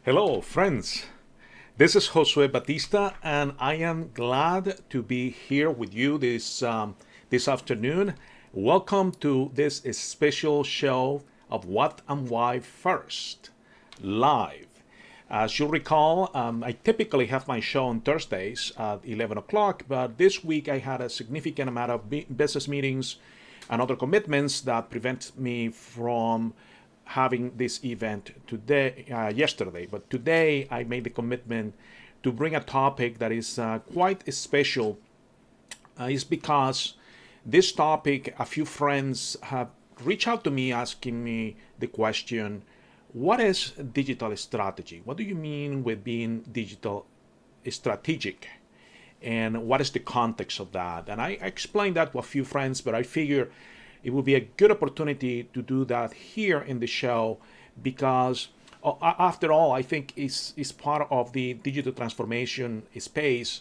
Hello, friends. This is Josue Batista, and I am glad to be here with you this afternoon. Welcome to this special show of What and Why First, live. As you recall, I typically have my show on Thursdays at 11 o'clock, but this week I had a significant amount of business meetings and other commitments that prevent me from having this event yesterday. But today I made the commitment to bring a topic that is quite special. Is because this topic, a few friends have reached out to me asking me the question, what is digital strategy? What do you mean with being digital strategic? And what is the context of that? And I explained that to a few friends, but I figure it would be a good opportunity to do that here in the show because after all, I think it's part of the digital transformation space.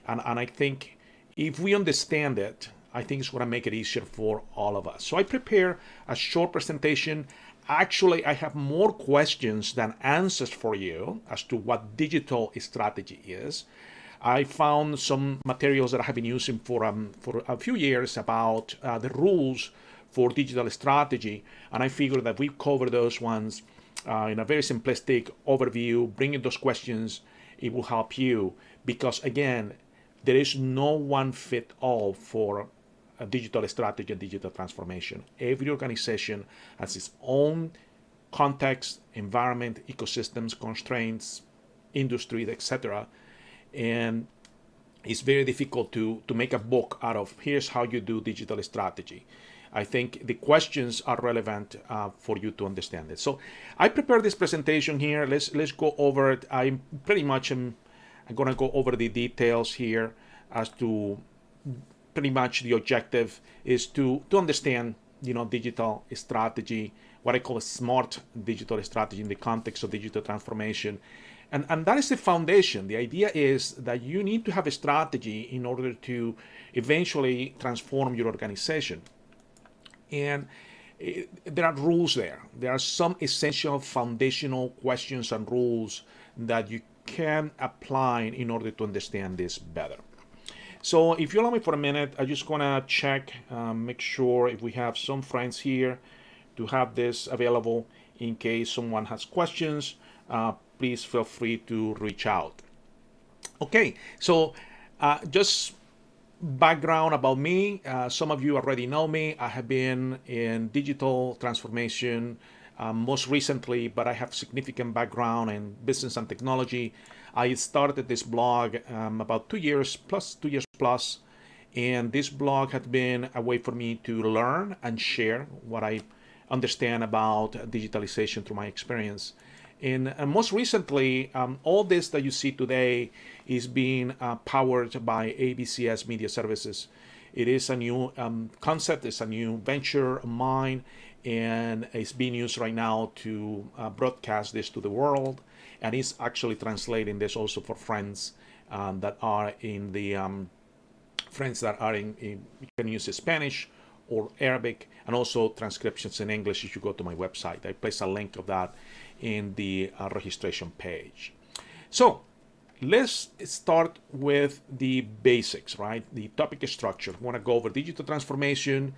And I think if we understand it, I think it's going to make it easier for all of us. So I prepare a short presentation. Actually, I have more questions than answers for you as to what digital strategy is. I found some materials that I have been using for a few years about the rules for digital strategy, and I figured that we cover those ones in a very simplistic overview, bringing those questions. It will help you because, again, there is no one fit all for a digital strategy and digital transformation. Every organization has its own context, environment, ecosystems, constraints, industry, etc. And it's very difficult to make a book out of here's how you do digital strategy. I think the questions are relevant for you to understand it. So I prepared this presentation here. Let's go over it. I'm going to go over the details here as to pretty much the objective is to understand, digital strategy, what I call a smart digital strategy in the context of digital transformation. And that is the foundation. The idea is that you need to have a strategy in order to eventually transform your organization. And there are rules there. There are some essential foundational questions and rules that you can apply in order to understand this better. So if you allow me for a minute, I just want to check, make sure if we have some friends here to have this available in case someone has questions. Please feel free to reach out. Okay, so just background about me. Some of you already know me. I have been in digital transformation most recently, but I have significant background in business and technology. I started this blog about 2 years plus, and this blog has been a way for me to learn and share what I understand about digitalization through my experience. And most recently, all this that you see today is being powered by ABCS Media Services. It is a new concept, it's a new venture of mine, and it's being used right now to broadcast this to the world. And it's actually translating this also for friends that are in the you can use Spanish or Arabic, and also transcriptions in English if you go to my website. I place a link of that in the registration page. So let's start with the basics, right? The topic structure. I want to go over digital transformation,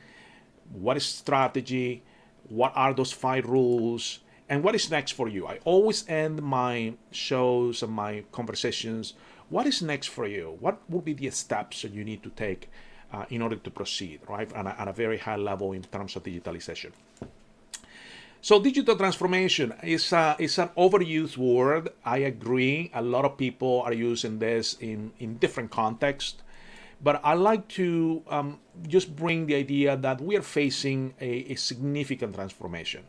what is strategy, what are those 5 rules, and what is next for you. I always end my shows and my conversations, what is next for you? What will be the steps that you need to take in order to proceed, right? At a very high level in terms of digitalization. So digital transformation is an overused word. I agree. A lot of people are using this in different contexts. But I like to just bring the idea that we are facing a significant transformation.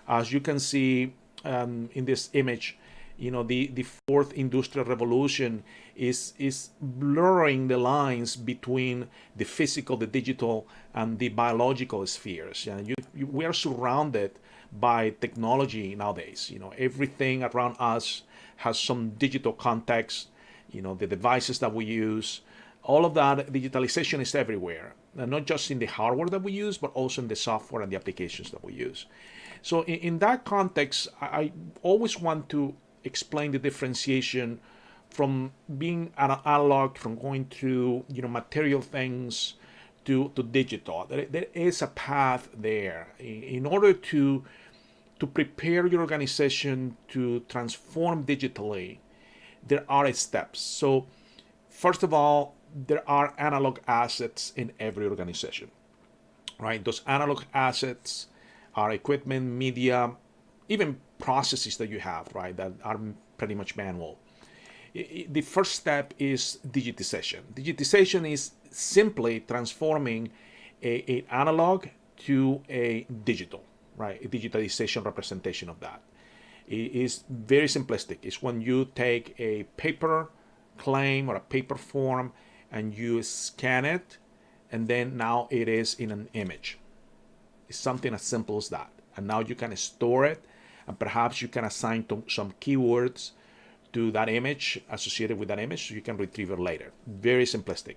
As you can see in this image, the fourth industrial revolution is blurring the lines between the physical, the digital, and the biological spheres. We are surrounded by technology nowadays. Everything around us has some digital context. The devices that we use, all of that digitalization is everywhere, and not just in the hardware that we use, but also in the software and the applications that we use. So in that context, I always want to explain the differentiation from being analog, from going through material things to digital. There is a path there in order to prepare your organization to transform digitally. There are steps. So first of all, there are analog assets in every organization, right? Those analog assets are equipment, media, even processes that you have, right, that are pretty much manual. The first step is digitization. Digitization is simply transforming an analog to a digital, right? A digitalization representation of that. It is very simplistic. It's when you take a paper claim or a paper form and you scan it, and then now it is in an image. It's something as simple as that. And now you can store it, and perhaps you can assign some keywords to that image associated with that image so you can retrieve it later. Very simplistic.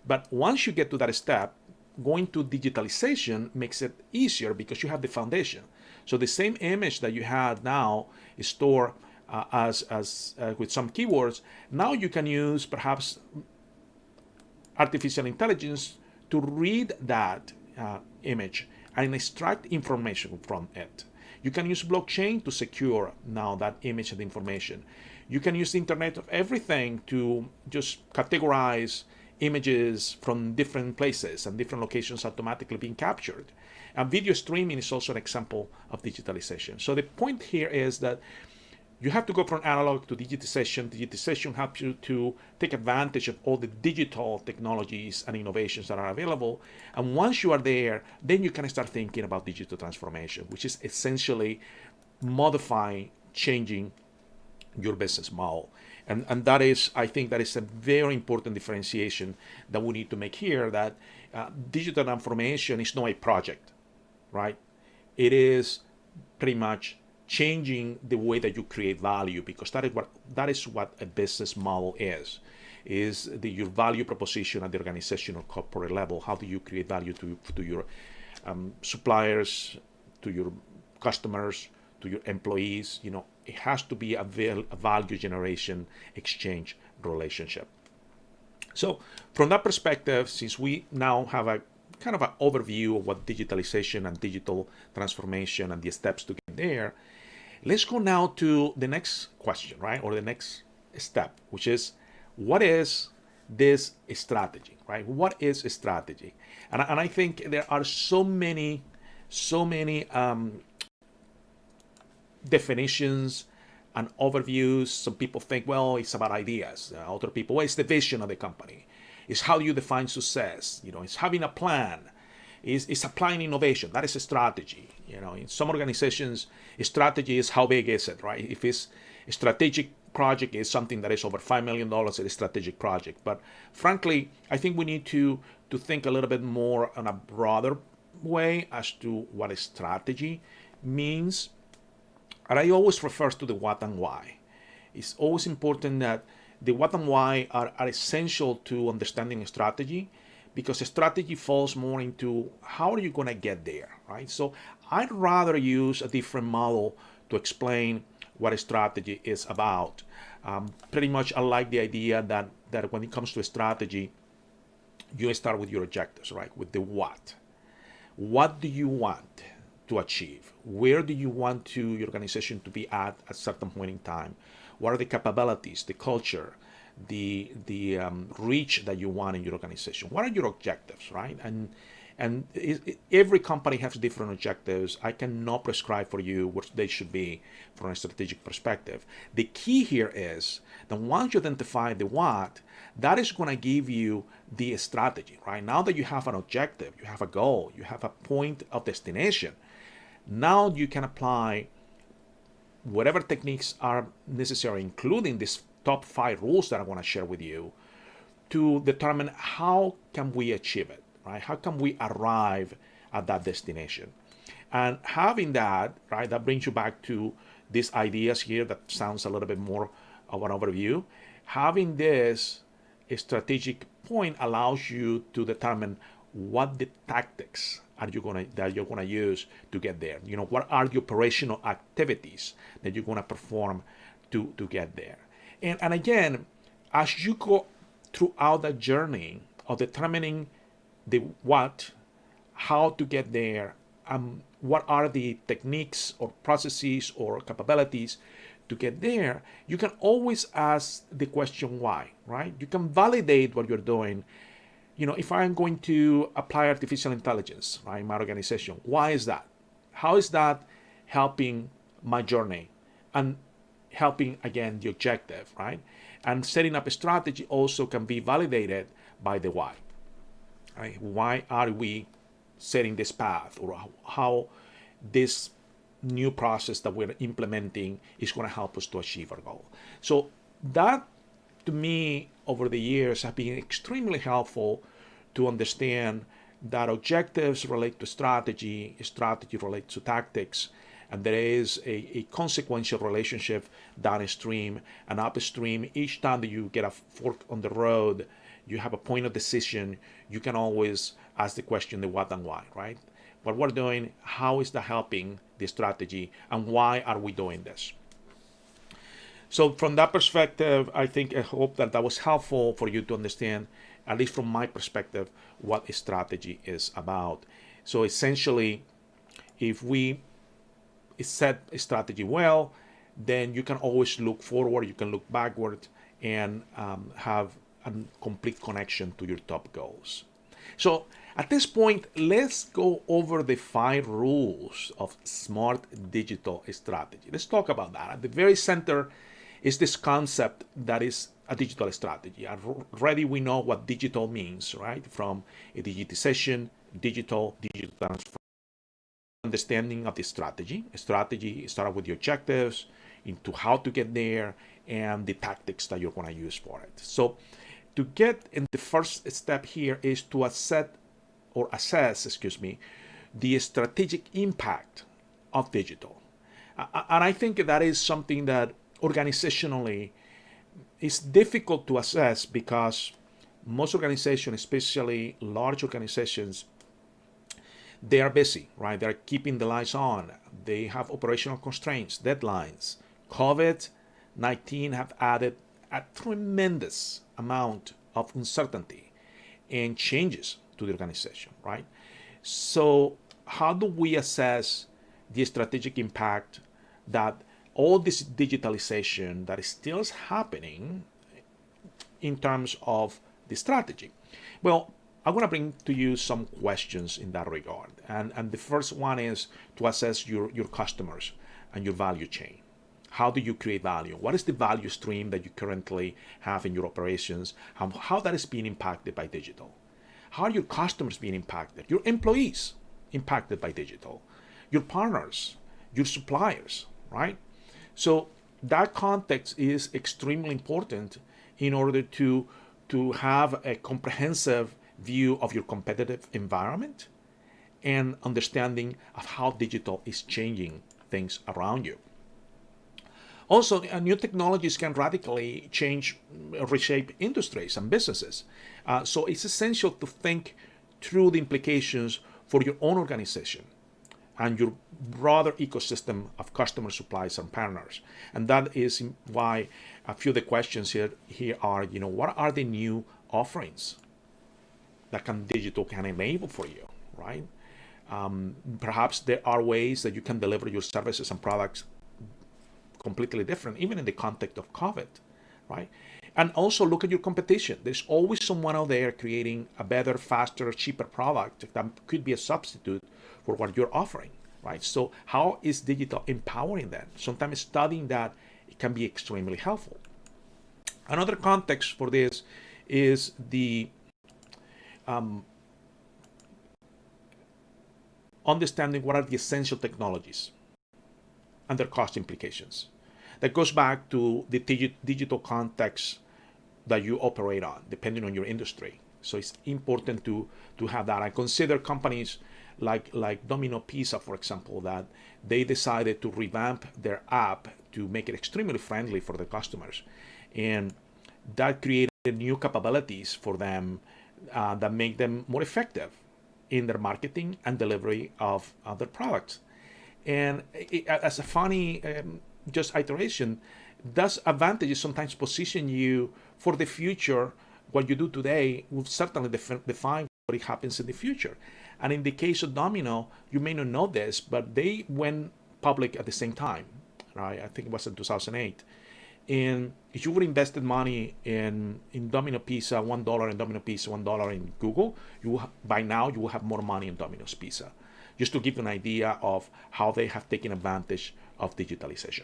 But once you get to that step, going to digitalization makes it easier because you have the foundation. So the same image that you had now is stored as with some keywords. Now you can use perhaps artificial intelligence to read that image and extract information from it. You can use blockchain to secure now that image and information. You can use the Internet of Everything to just categorize images from different places and different locations automatically being captured. And video streaming is also an example of digitalization. So the point here is that you have to go from analog to digitization. Digitization helps you to take advantage of all the digital technologies and innovations that are available. And once you are there, then you can start thinking about digital transformation, which is essentially modifying, changing your business model. And that is, I think that is a very important differentiation that we need to make here, that digital transformation is not a project, right? It is pretty much changing the way that you create value, because that is what a business model is your value proposition at the organizational corporate level. How do you create value to your suppliers, to your customers, to your employees? It has to be a value generation exchange relationship. So from that perspective, since we now have a kind of an overview of what digitalization and digital transformation and the steps to get there, let's go now to the next question, right? Or the next step, which is, what is this strategy, right? What is a strategy? And I think there are so many definitions and overviews. Some people think, well, it's about ideas. Other people, well, it's the vision of the company. It's how you define success. It's having a plan. It's applying innovation. That is a strategy. In some organizations, a strategy is how big is it, right? If it's a strategic project, is something that is over $5 million, it's a strategic project. But frankly, I think we need to think a little bit more on a broader way as to what a strategy means. And I always refer to the what and why. It's always important that the what and why are essential to understanding a strategy, because a strategy falls more into how are you going to get there, right? So I'd rather use a different model to explain what a strategy is about. Pretty much I like the idea that when it comes to a strategy, you start with your objectives, right? With the what. What do you want to achieve? Where do you want your organization to be at a certain point in time? What are the capabilities, the culture, the reach that you want in your organization? What are your objectives, right? And every company has different objectives. I cannot prescribe for you what they should be from a strategic perspective. The key here is that once you identify the what, that is going to give you the strategy, right? Now that you have an objective, you have a goal, you have a point of destination, now you can apply whatever techniques are necessary, including these top 5 rules that I want to share with you, to determine how can we achieve it, right? How can we arrive at that destination? And having that, right, that brings you back to these ideas here that sounds a little bit more of an overview. Having this strategic point allows you to determine what the tactics that you're gonna use to get there. What are the operational activities that you're gonna perform to get there. And again, as you go throughout that journey of determining the what, how to get there, what are the techniques or processes or capabilities to get there, you can always ask the question why, right? You can validate what you're doing. If I'm going to apply artificial intelligence, right, in my organization, why is that? How is that helping my journey and helping, again, the objective, right? And setting up a strategy also can be validated by the why, right? Why are we setting this path, or how this new process that we're implementing is going to help us to achieve our goal? So that, to me, over the years, have been extremely helpful to understand that objectives relate to strategy relates to tactics, and there is a consequential relationship downstream and upstream. Each time that you get a fork on the road, you have a point of decision, you can always ask the question, the what and why, right? What we're doing, how is that helping the strategy, and why are we doing this? So from that perspective, I hope that was helpful for you to understand, at least from my perspective, what a strategy is about. So essentially, if we set a strategy well, then you can always look forward, you can look backward, and have a complete connection to your top goals. So at this point, let's go over the 5 rules of smart digital strategy. Let's talk about that. At the very center is this concept that is a digital strategy. Already we know what digital means, right? From a digitization, digital transformation, understanding of the strategy. A strategy starts with the objectives, into how to get there, and the tactics that you're going to use for it. So to get in, the first step here is to assess the strategic impact of digital. And I think that is something that organizationally is difficult to assess, because most organizations, especially large organizations, they are busy, right? They're keeping the lights on. They have operational constraints, deadlines. COVID-19 have added a tremendous amount of uncertainty and changes to the organization, right? So how do we assess the strategic impact that all this digitalization that is still happening in terms of the strategy? Well, I'm going to bring to you some questions in that regard. And the first one is to assess your customers and your value chain. How do you create value? What is the value stream that you currently have in your operations? How that is being impacted by digital? How are your customers being impacted? Your employees impacted by digital? Your partners, your suppliers, right? So that context is extremely important in order to have a comprehensive view of your competitive environment and understanding of how digital is changing things around you. Also, new technologies can radically reshape industries and businesses. So it's essential to think through the implications for your own organization and your broader ecosystem of customer suppliers and partners. And that is why a few of the questions here are, what are the new offerings that digital can enable for you, right? Perhaps there are ways that you can deliver your services and products completely different, even in the context of COVID, right? And also look at your competition. There's always someone out there creating a better, faster, cheaper product that could be a substitute for what you're offering, right? So how is digital empowering that? Sometimes studying that, it can be extremely helpful. Another context for this is the understanding what are the essential technologies and their cost implications. That goes back to the digital context that you operate on, depending on your industry. So it's important to have that. I consider companies like Domino Pizza, for example, that they decided to revamp their app to make it extremely friendly for their customers. And that created new capabilities for them that make them more effective in their marketing and delivery of their products. And as a funny just iteration, thus advantages sometimes position you for the future. What you do today will certainly define what happens in the future. And in the case of Domino, you may not know this, but they went public at the same time, right? I think it was in 2008. And if you would invested money in Domino Pizza, $1 in Domino Pizza, $1 in Google, by now you will have more money in Domino's Pizza. Just to give you an idea of how they have taken advantage of digitalization.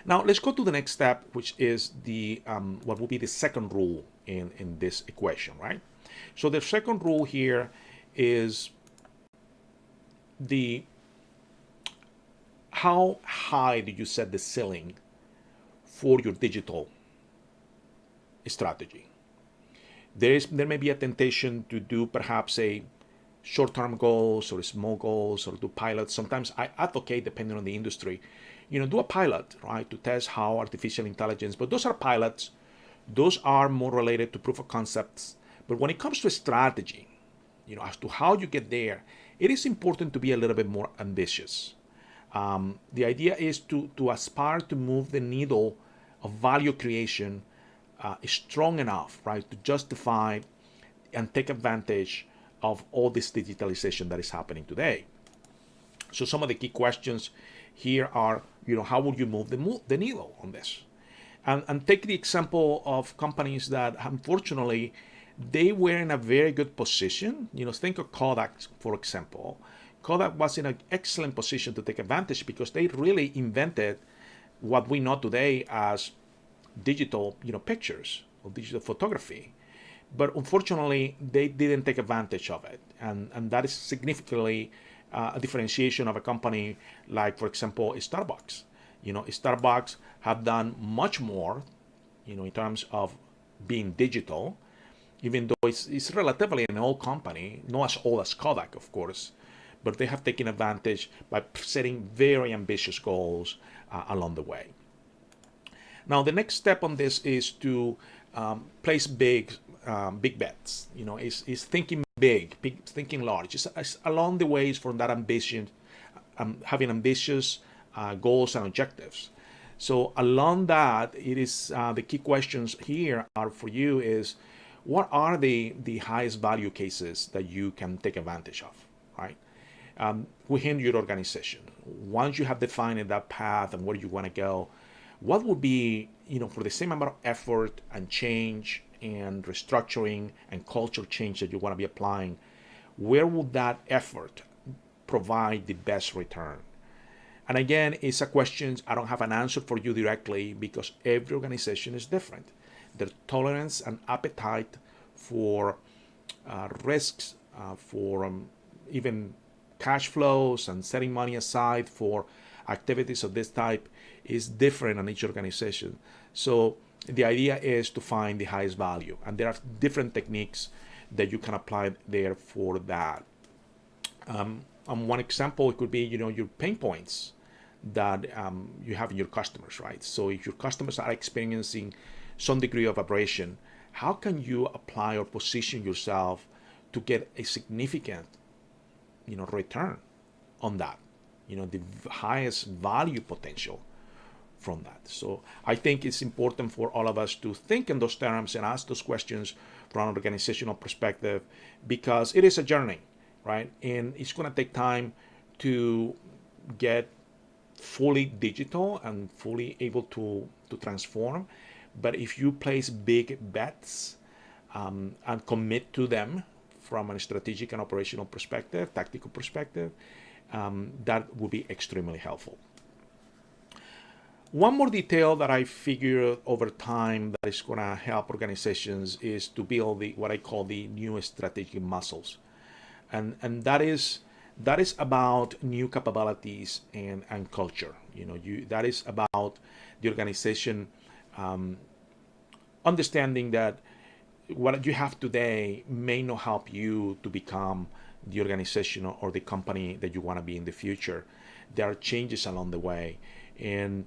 Now let's go to the next step, which is the what will be the second rule in this equation, right? So the second rule here is the how high do you set the ceiling for your digital strategy. There may be a temptation to do perhaps a short-term goals or small goals or do pilots. Sometimes I advocate, depending on the industry, do a pilot, right, to test how artificial intelligence, but those are pilots. Those are more related to proof of concepts. But when it comes to a strategy, as to how you get there, it is important to be a little bit more ambitious. The idea is to aspire to move the needle of value creation strong enough, right, to justify and take advantage of all this digitalization that is happening today. So some of the key questions here are, how would you move the needle on this? And take the example of companies that unfortunately they were in a very good position. Think of Kodak, for example. Kodak was in an excellent position to take advantage because they really invented what we know today as digital, pictures or digital photography. But unfortunately, they didn't take advantage of it. And that is significantly a differentiation of a company like, for example, Starbucks. Starbucks have done much more, in terms of being digital, even though it's relatively an old company, not as old as Kodak, of course, but they have taken advantage by setting very ambitious goals along the way. Now, the next step on this is to place big bets. Is thinking big, thinking large. It's along the ways from that ambition, having ambitious goals and objectives. So along that, it is the key questions here are for you is what are the highest value cases that you can take advantage of, right? Within your organization. Once you have defined that path and where you want to go, what would be, for the same amount of effort and change and restructuring and culture change that you want to be applying, where would that effort provide the best return? And again, it's a question, I don't have an answer for you directly because every organization is different. Their tolerance and appetite for risks, for even cash flows and setting money aside for activities of this type is different in each organization. So the idea is to find the highest value. And there are different techniques that you can apply there for that. And one example, it could be, your pain points that you have in your customers, right? So if your customers are experiencing some degree of abrasion, how can you apply or position yourself to get a significant, return on that, the highest value potential from that. So I think it's important for all of us to think in those terms and ask those questions from an organizational perspective because it is a journey, right? And it's going to take time to get fully digital and fully able to transform. But if you place big bets and commit to them from a strategic and operational perspective, tactical perspective, that will be extremely helpful. One more detail that I figured over time that is going to help organizations is to build what I call the new strategic muscles. And that is about new capabilities and culture. That is about the organization understanding that what you have today may not help you to become the organization or the company that you want to be in the future. There are changes along the way. And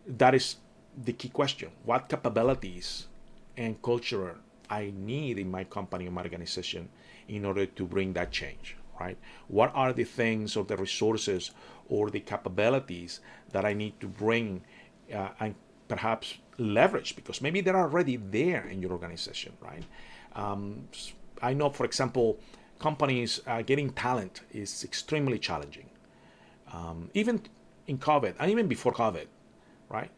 that is the key question. What capabilities and culture I need in my company or my organization in order to bring that change, right? What are the things or the resources or the capabilities that I need to bring and perhaps leverage, because maybe they're already there in your organization, right? Um, I know, for example, companies getting talent is extremely challenging, even in COVID and even before COVID, right?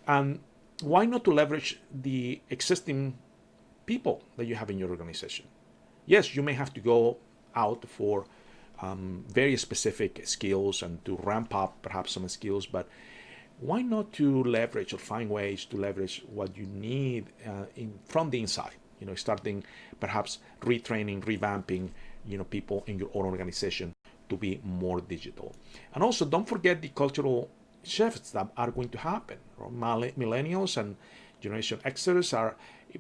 And why not to leverage the existing people that you have in your organization? Yes, you may have to go out for very specific skills and to ramp up perhaps some skills, but why not to leverage or find ways to leverage what you need from the inside? Starting perhaps retraining, revamping, people in your own organization to be more digital. And also, don't forget the cultural shifts that are going to happen. Millennials and Generation Xers are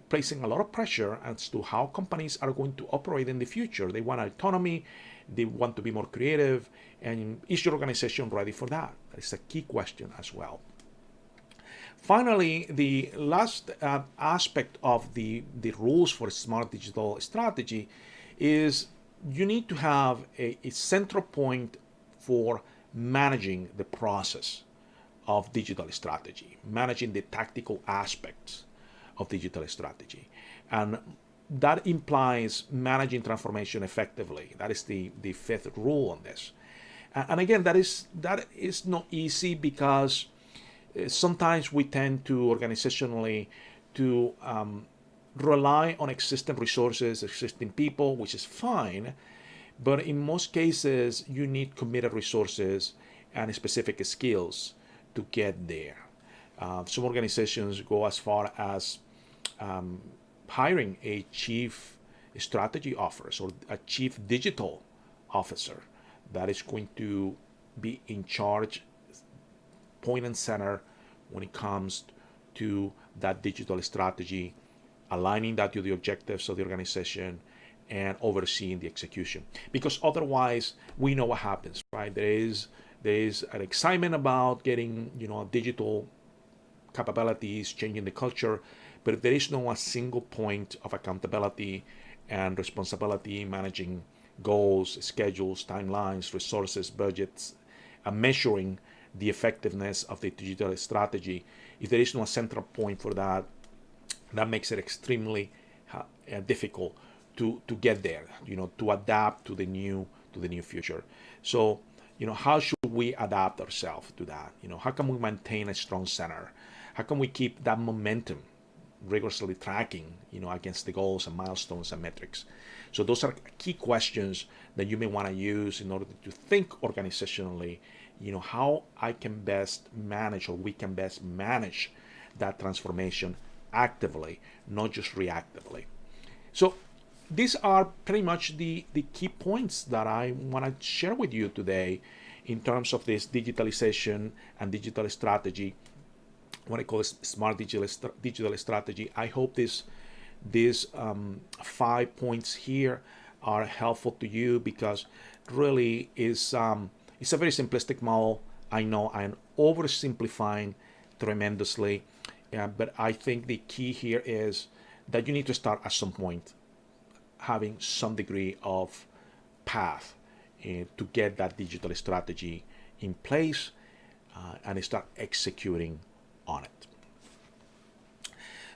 placing a lot of pressure as to how companies are going to operate in the future. They want autonomy, they want to be more creative, and is your organization ready for that? That is a key question as well. Finally, the last aspect of the rules for smart digital strategy is you need to have a central point for managing the process of digital strategy, managing the tactical aspects of digital strategy. And that implies managing transformation effectively. That is the fifth rule on this. And again, that is not easy because sometimes we tend to organizationally to rely on existing resources, existing people, which is fine. But in most cases, you need committed resources and specific skills to get there. Some organizations go as far as hiring a chief strategy officer or a chief digital officer that is going to be in charge, point and center, when it comes to that digital strategy, aligning that to the objectives of the organization and overseeing the execution. Because otherwise, we know what happens, right? There is an excitement about getting, digital capabilities, changing the culture, but if there is no a single point of accountability and responsibility, managing goals, schedules, timelines, resources, budgets, and measuring the effectiveness of the digital strategy, if there is no central point for that, that makes it extremely difficult to get there, to adapt to the new future. So, how should we adapt ourselves to that? How can we maintain a strong center? How can we keep that momentum rigorously tracking, against the goals and milestones and metrics? So those are key questions that you may want to use in order to think organizationally, how I can best manage, or we can best manage that transformation actively, not just reactively. So these are pretty much the key points that I want to share with you today in terms of this digitalization and digital strategy, what I call smart digital strategy. I hope these 5 points here are helpful to you, because really it's a very simplistic model. I know I'm oversimplifying tremendously, but I think the key here is that you need to start at some point having some degree of path to get that digital strategy in place and start executing on it.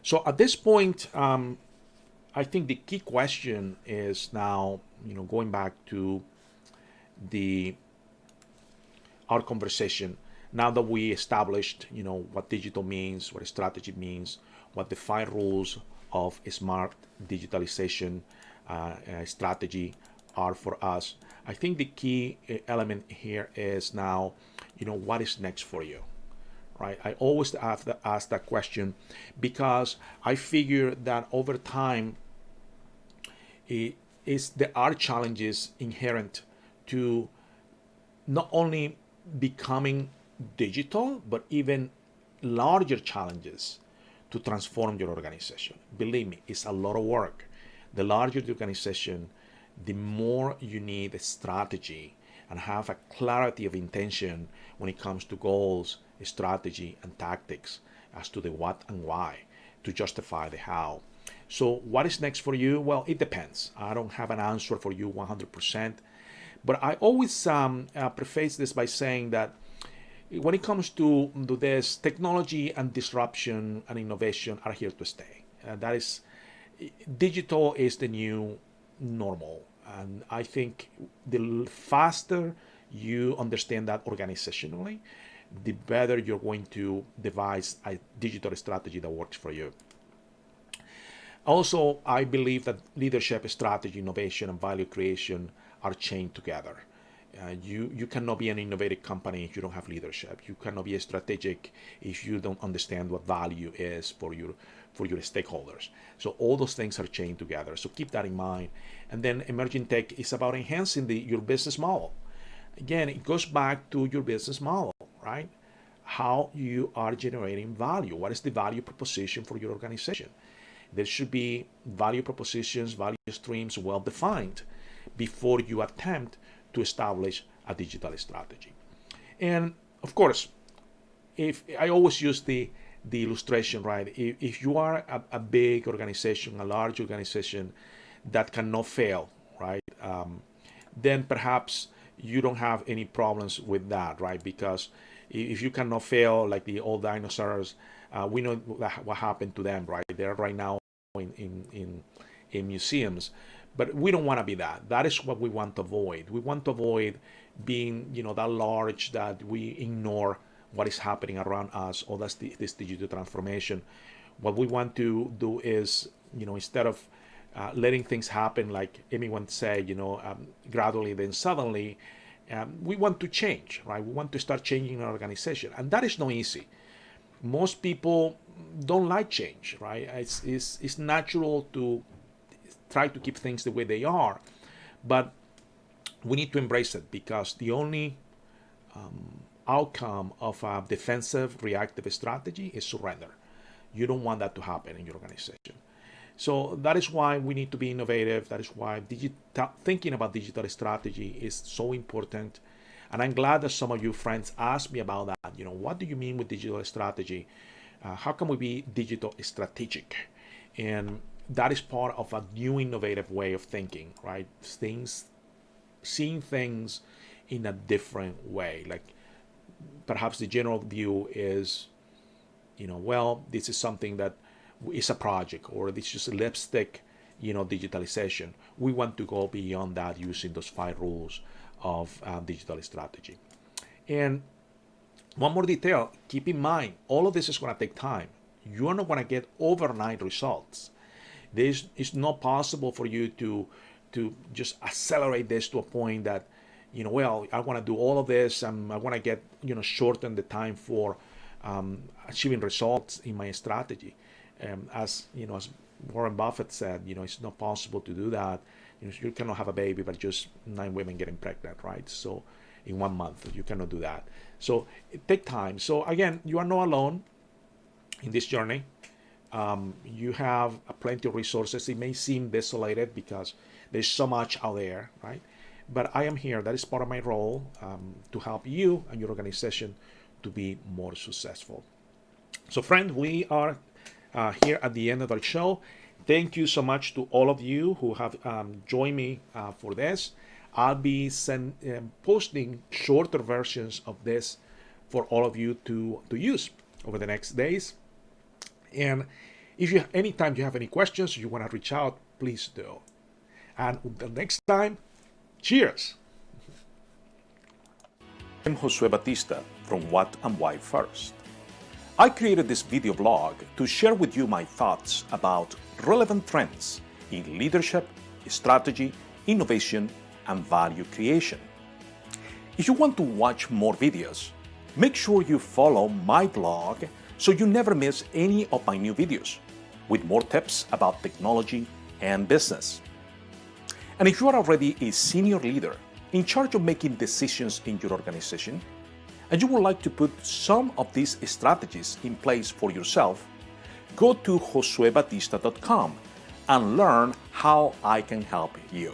So at this point, I think the key question is now, going back to our conversation. Now that we established, what digital means, what strategy means, what the 5 rules of a smart digitalization strategy are for us, I think the key element here is now, what is next for you, right? I always have to ask that question, because I figure that over time, there are challenges inherent to not only becoming digital, but even larger challenges to transform your organization. Believe me, it's a lot of work. The larger the organization, the more you need a strategy and have a clarity of intention when it comes to goals, strategy, and tactics as to the what and why to justify the how. So what is next for you? Well, it depends. I don't have an answer for you 100%, but I always preface this by saying that when it comes to this, technology and disruption and innovation are here to stay. That is, digital is the new normal. And I think the faster you understand that organizationally, the better you're going to devise a digital strategy that works for you. Also, I believe that leadership, strategy, innovation, and value creation are chained together. You cannot be an innovative company if you don't have leadership. You cannot be strategic if you don't understand what value is for your stakeholders. So all those things are chained together. So keep that in mind. And then emerging tech is about enhancing your business model. Again, it goes back to your business model, right? How you are generating value. What is the value proposition for your organization? There should be value propositions, value streams well defined before you attempt to establish a digital strategy. And of course, if I always use the illustration, right? If you are a big organization, a large organization that cannot fail, right? Then perhaps you don't have any problems with that, right? Because if you cannot fail, like the old dinosaurs, we know what happened to them, right? They're right now in museums. But we don't want to be that. That is what we want to avoid. We want to avoid being, that large that we ignore what is happening around us, or that's this digital transformation. What we want to do is, instead of letting things happen, like anyone say, gradually, then suddenly, we want to change, right? We want to start changing our organization. And that is not easy. Most people don't like change, right? It's natural to try to keep things the way they are, but we need to embrace it, because the only outcome of a defensive reactive strategy is surrender. You don't want that to happen in your organization. So that is why we need to be innovative. That is why thinking about digital strategy is so important. And I'm glad that some of you friends asked me about that. What do you mean with digital strategy? How can we be digital strategic? And that is part of a new innovative way of thinking, right? Seeing things in a different way. Like perhaps the general view is, this is something that is a project, or this is just a lipstick, digitalization. We want to go beyond that using those 5 rules of digital strategy. And one more detail, keep in mind, all of this is going to take time. You are not going to get overnight results. It's not possible for you to just accelerate this to a point that, I want to do all of this, and I want to get, shorten the time for achieving results in my strategy. As Warren Buffett said, it's not possible to do that. You cannot have a baby, but just 9 women getting pregnant, right? So in 1 month, you cannot do that. So it takes time. So again, you are not alone in this journey. You have plenty of resources. It may seem desolated because there's so much out there, right? But I am here. That is part of my role, to help you and your organization to be more successful. So friends, we are here at the end of our show. Thank you so much to all of you who have joined me for this. I'll be posting shorter versions of this for all of you to use over the next days. And if anytime you have any questions, you want to reach out, please do. And until next time, cheers. I'm Josue Batista from What and Why First. I created this video blog to share with you my thoughts about relevant trends in leadership, strategy, innovation, and value creation. If you want to watch more videos, make sure you follow my blog so you never miss any of my new videos with more tips about technology and business. And if you are already a senior leader in charge of making decisions in your organization, and you would like to put some of these strategies in place for yourself, go to josuebatista.com and learn how I can help you.